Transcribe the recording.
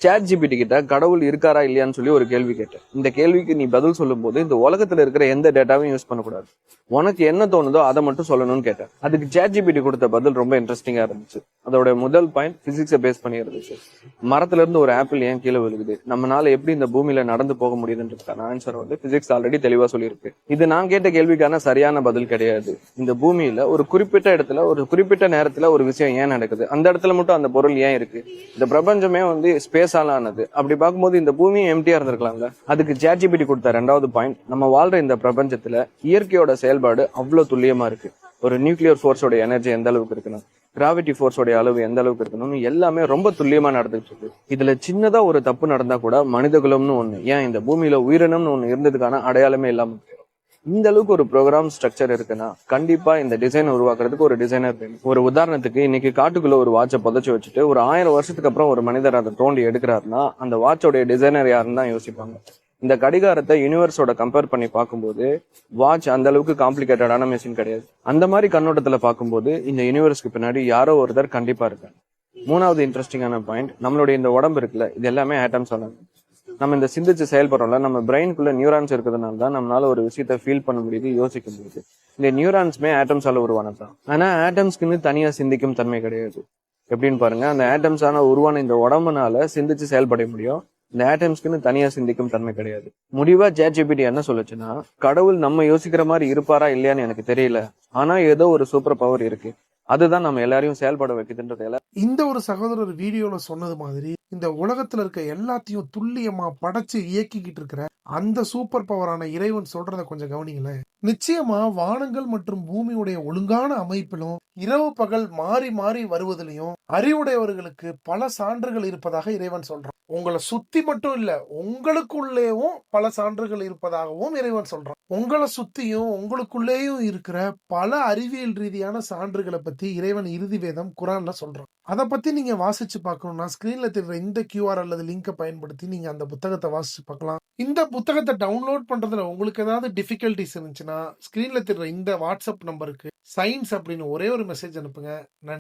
Chat GPT கிட்ட கடவுள் இருக்காரா இல்லையான்னு சொல்லி ஒரு கேள்வி கேட்டேன். இந்த கேள்விக்கு நீ பதில் சொல்லும் போது இந்த உலகத்துல இருக்கிற எந்த டேட்டாவையும் யூஸ் பண்ணக்கூடாது, உனக்கு என்ன தோணுதோ அதை மட்டும் சொல்லணும்னு கேட்டேன். அதுக்கு சாட் ஜிபிடி கொடுத்த பதில் ரொம்ப இன்ட்ரெஸ்டிங்கா இருந்துச்சு. அதோட முதல் பாயிண்ட் பிசிக்ஸை பேஸ் பண்ணி இருந்துச்சு. மரத்துல இருந்து ஒரு ஆப்பிள் ஏன் கீழே விழுகுது, நம்மளால எப்படி இந்த பூமியில நடந்து போக முடியுதுன்றதுக்கான ஆன்சர் வந்து பிசிக்ஸ் ஆல்ரெடி தெளிவா சொல்லியிருக்கு. இது நான் கேட்ட கேள்விக்கான சரியான பதில் கிடையாது. இந்த பூமியில ஒரு குறிப்பிட்ட இடத்துல ஒரு குறிப்பிட்ட நேரத்துல ஒரு விஷயம் ஏன் நடக்குது, அந்த இடத்துல மட்டும் அந்த பொருள் ஏன் இருக்கு, இந்த பிரபஞ்சமே வந்து ஸ்பேஸ் ஆனது. அப்படி பார்க்கும்போது இந்த பூமியும் எம்டியா இருந்திருக்கலாம்ல. அதுக்கு சாட் ஜிபிடி கொடுத்த ரெண்டாவது பாயிண்ட், நம்ம வாழ்ற இந்த பிரபஞ்சத்துல இயற்கையோட செயல்பாடு அவ்வளவு துல்லியமா இருக்கு. ஒரு நியூக்ளியர் ஃபோர்ஸோட எனர்ஜி எந்த அளவுக்கு இருக்குன்னு, கிராவிட்டி ஃபோர்ஸோட அளவு எந்த அளவுக்கு இருக்கணும்னு எல்லாமே ரொம்ப துல்லியமா நடந்துட்டு இருக்கு. இதுல சின்னதா ஒரு தப்பு நடந்தா கூட மனிதகுலம்னு ஒண்ணு, ஏன் இந்த பூமியில உயிரினம்னு ஒண்ணு இருந்ததுக்கான அடையாளமே இல்லாம இருக்கு. இந்த அளவுக்கு ஒரு ப்ரோக்ராம் ஸ்ட்ரக்சர் இருக்குன்னா கண்டிப்பா இந்த டிசைன் உருவாக்குறதுக்கு ஒரு டிசைனர் வேணும். ஒரு உதாரணத்துக்கு இன்னைக்கு காட்டுக்குள்ள ஒரு வாட்சை புதைச்சு வச்சுட்டு ஒரு 1000 வருஷத்துக்கு அப்புறம் ஒரு மனிதர் அதை தோண்டி எடுக்கிறாருன்னா அந்த வாட்சோட டிசைனர் யாருன்னு தான் யோசிப்பாங்க. இந்த கடிகாரத்தை யூனிவர்ஸோட கம்பேர் பண்ணி பார்க்கும்போது வாட்ச் அந்த அளவுக்கு காம்ப்ளிகேட்டடான மிஷின் கிடையாது. அந்த மாதிரி கண்ணோட்டத்துல பார்க்கும்போது இந்த யூனிவர்ஸ்க்கு பின்னாடி யாரோ ஒருத்தர் கண்டிப்பா இருக்காங்க. மூணாவது இன்ட்ரெஸ்டிங்கான பாயிண்ட், நம்மளுடைய இந்த உடம்பு இருக்குல்ல, இது எல்லாமே ஆட்டம்ஸ் சொன்னாங்க. நம்ம இந்த சிந்திச்சு செயல்படுறோம்ல, நம்ம பிரெயின்குள்ள நியூரான்ஸ் இருக்கிறதுனால தான் நம்மளால ஒரு விஷயத்த ஃபீல் பண்ண முடியுது, யோசிக்க முடியுது. இந்த நியூரான்ஸ்மே ஆட்டம்ஸால உருவானதுதான். ஆனா ஆட்டம்ஸ்க்குன்னு தனியா சிந்திக்கும் தன்மை கிடையாது. எப்படின்னு பாருங்க, அந்த ஆட்டம்ஸான உருவான இந்த உடம்புனால சிந்திச்சு செயல்பட முடியும், இந்த ஆட்டம்ஸ்க்குன்னு தனியா சிந்திக்கும் தன்மை கிடையாது. முடிவா சாட் ஜிபிடி என்ன சொல்லுச்சுன்னா, கடவுள் நம்ம யோசிக்கிற மாதிரி இருப்பாரா இல்லையான்னு எனக்கு தெரியல, ஆனா ஏதோ ஒரு சூப்பர் பவர் இருக்கு, அதுதான் நம்ம எல்லாரையும் செயல்பட வைக்குதுன்றது. இந்த ஒரு சகோதரர் வீடியோல சொன்னது மாதிரி இந்த உலகத்துல இருக்க எல்லாத்தையும் துல்லியமா படைச்சு இயக்கிக்கிட்டு இருக்கிற அந்த சூப்பர் பவரான இறைவன் சொல்றத கொஞ்சம் கவனிங்களேன். நிச்சயமா வானங்கள் மற்றும் பூமியுடைய ஒழுங்கான அமைப்பிலும் இரவு பகல் மாறி மாறி வருவதிலையும் அறிவுடையவர்களுக்கு பல சான்றுகள் இருப்பதாக இறைவன் சொல்றான். உங்களை சுத்தி மட்டும் இல்ல, உங்களுக்குள்ளேயும் பல சான்றுகள் இருப்பதாகவும் இறைவன் சொல்றான். உங்களை சுத்தியும் உங்களுக்குள்ளேயும் இருக்கிற பல அறிவியல் ரீதியான சான்றுகளை பத்தி இறைவன் இறுதி வேதம் குரான்ல சொல்றான். அதை பத்தி நீங்க வாசிச்சு பார்க்கணும்னா ஸ்கிரீன்ல தெரியுற இந்த கியூஆர் அல்லது லிங்கை பயன்படுத்தி நீங்க அந்த புத்தகத்தை வாசிச்சு பார்க்கலாம். இந்த புத்தகத்தை டவுன்லோட் பண்றதுல உங்களுக்கு ஏதாவது டிஃபிகல்டிஸ் இருந்துச்சுன்னா ஸ்கிரீன்ல தெரியுற இந்த வாட்ஸ்அப் நம்பருக்கு சயின்ஸ் அப்படின்னு ஒரே ஒரு மெசேஜ் அனுப்புங்க.